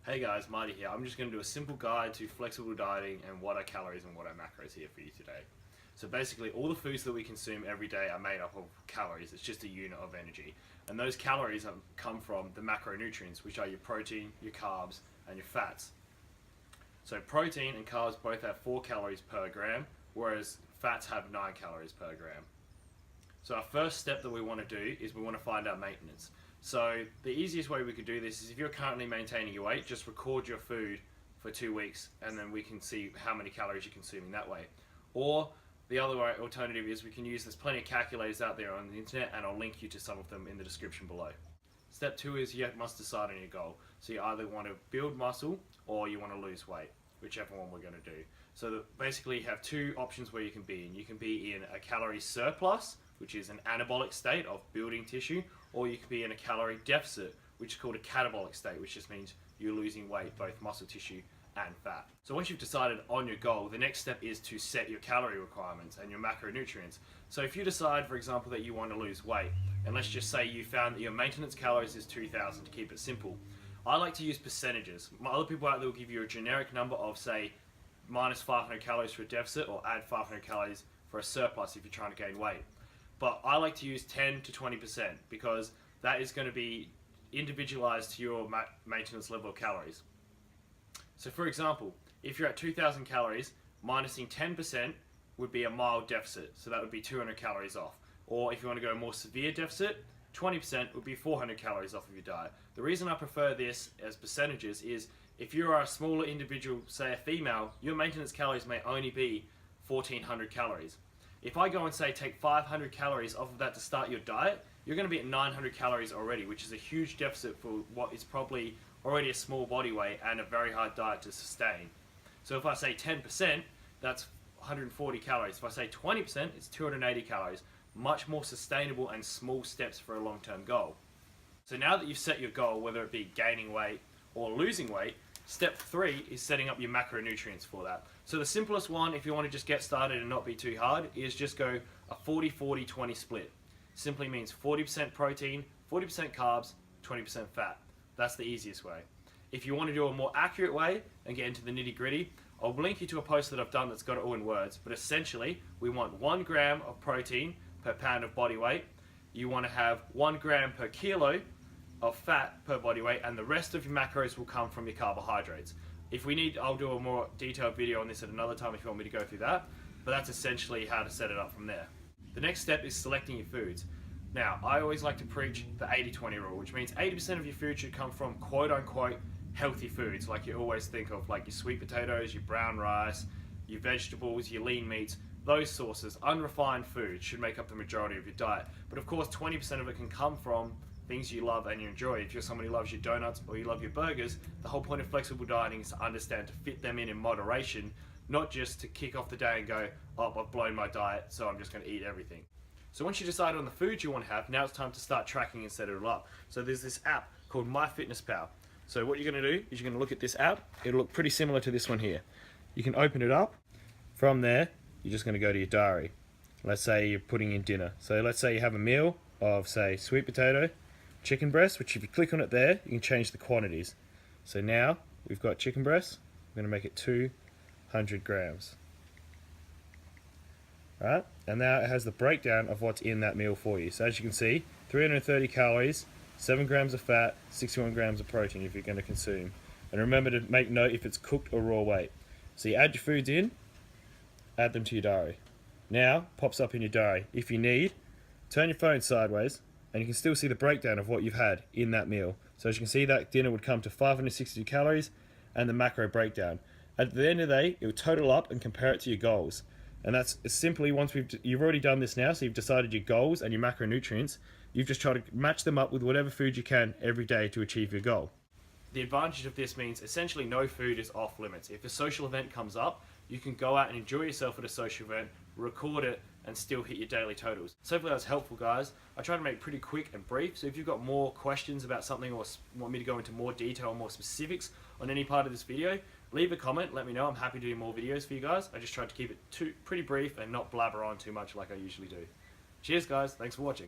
Hey guys, Marty here. I'm just going to do a simple guide to flexible dieting and what are calories and what are macros here for you today. So basically all the foods that we consume every day are made up of calories. It's just a unit of energy. And those calories come from the macronutrients, which are your protein, your carbs, and your fats. So protein and carbs both have 4 calories per gram, whereas fats have 9 calories per gram. So our first step that we want to do is we want to find our maintenance. So the easiest way we could do this is if you're currently maintaining your weight, just record your food for 2 weeks and then we can see how many calories you're consuming that way. Or the other alternative is we can use, there's plenty of calculators out there on the internet and I'll link you to some of them in the description below. Step 2 is you must decide on your goal. So you either want to build muscle or you want to lose weight, whichever one we're going to do. So basically you have 2 options where you can be in. You can be in a calorie surplus, which is an anabolic state of building tissue, or you can be in a calorie deficit, which is called a catabolic state, which just means you're losing weight, both muscle tissue and fat. So once you've decided on your goal, the next step is to set your calorie requirements and your macronutrients. So if you decide, for example, that you want to lose weight, and let's just say you found that your maintenance calories is 2,000 to keep it simple, I like to use percentages. Other people out there will give you a generic number of, say, minus 500 calories for a deficit or add 500 calories for a surplus if you're trying to gain weight. But I like to use 10 to 20% because that is going to be individualized to your maintenance level of calories. So for example, if you're at 2,000 calories, minusing 10% would be a mild deficit, so that would be 200 calories off. Or if you want to go a more severe deficit, 20% would be 400 calories off of your diet. The reason I prefer this as percentages is if you are a smaller individual, say a female, your maintenance calories may only be 1,400 calories. If I go and say take 500 calories off of that to start your diet, you're going to be at 900 calories already, which is a huge deficit for what is probably already a small body weight and a very hard diet to sustain. So if I say 10%, that's 140 calories. If I say 20%, it's 280 calories. Much more sustainable and small steps for a long-term goal. So now that you've set your goal, whether it be gaining weight or losing weight, step 3 is setting up your macronutrients for that. So the simplest one, if you want to just get started and not be too hard, is just go a 40-40-20 split. Simply means 40% protein, 40% carbs, 20% fat. That's the easiest way. If you want to do a more accurate way and get into the nitty-gritty, I'll link you to a post that I've done that's got it all in words. But essentially, we want 1 gram of protein per pound of body weight. You want to have 1 gram per kilo of fat per body weight, and the rest of your macros will come from your carbohydrates. If we need, I'll do a more detailed video on this at another time if you want me to go through that, but that's essentially how to set it up from there. The next step is selecting your foods. Now, I always like to preach the 80-20 rule, which means 80% of your food should come from quote-unquote healthy foods, like you always think of, like your sweet potatoes, your brown rice, your vegetables, your lean meats. Those sources, unrefined food, should make up the majority of your diet. But of course, 20% of it can come from things you love and you enjoy. If you're someone who loves your donuts or you love your burgers, the whole point of flexible dieting is to understand to fit them in moderation, not just to kick off the day and go, oh, I've blown my diet, so I'm just going to eat everything. So once you decide on the foods you want to have, now it's time to start tracking and set it all up. So there's this app called MyFitnessPal. So what you're going to do is you're going to look at this app. It'll look pretty similar to this one here. You can open it up. From there, you're just going to go to your diary. Let's say you're putting in dinner. So let's say you have a meal of, say, sweet potato, chicken breast, which if you click on it there, you can change the quantities. So now we've got chicken breast. I'm going to make it 200 grams. Right? And now it has the breakdown of what's in that meal for you. So as you can see, 330 calories, 7 grams of fat, 61 grams of protein if you're going to consume. And remember to make note if it's cooked or raw weight. So you add your foods in, add them to your diary. Now, pops up in your diary. If you need, turn your phone sideways, and you can still see the breakdown of what you've had in that meal. So as you can see, that dinner would come to 562 calories and the macro breakdown. At the end of the day, it will total up and compare it to your goals. And that's simply, once you've already done this now, so you've decided your goals and your macronutrients, you've just tried to match them up with whatever food you can every day to achieve your goal. The advantage of this means essentially no food is off limits. If a social event comes up, you can go out and enjoy yourself at a social event, record it, and still hit your daily totals. So hopefully that was helpful, guys. I try to make it pretty quick and brief, so if you've got more questions about something or want me to go into more detail or more specifics on any part of this video, leave a comment, let me know. I'm happy to do more videos for you guys. I just tried to keep it pretty brief and not blabber on too much like I usually do. Cheers, guys. Thanks for watching.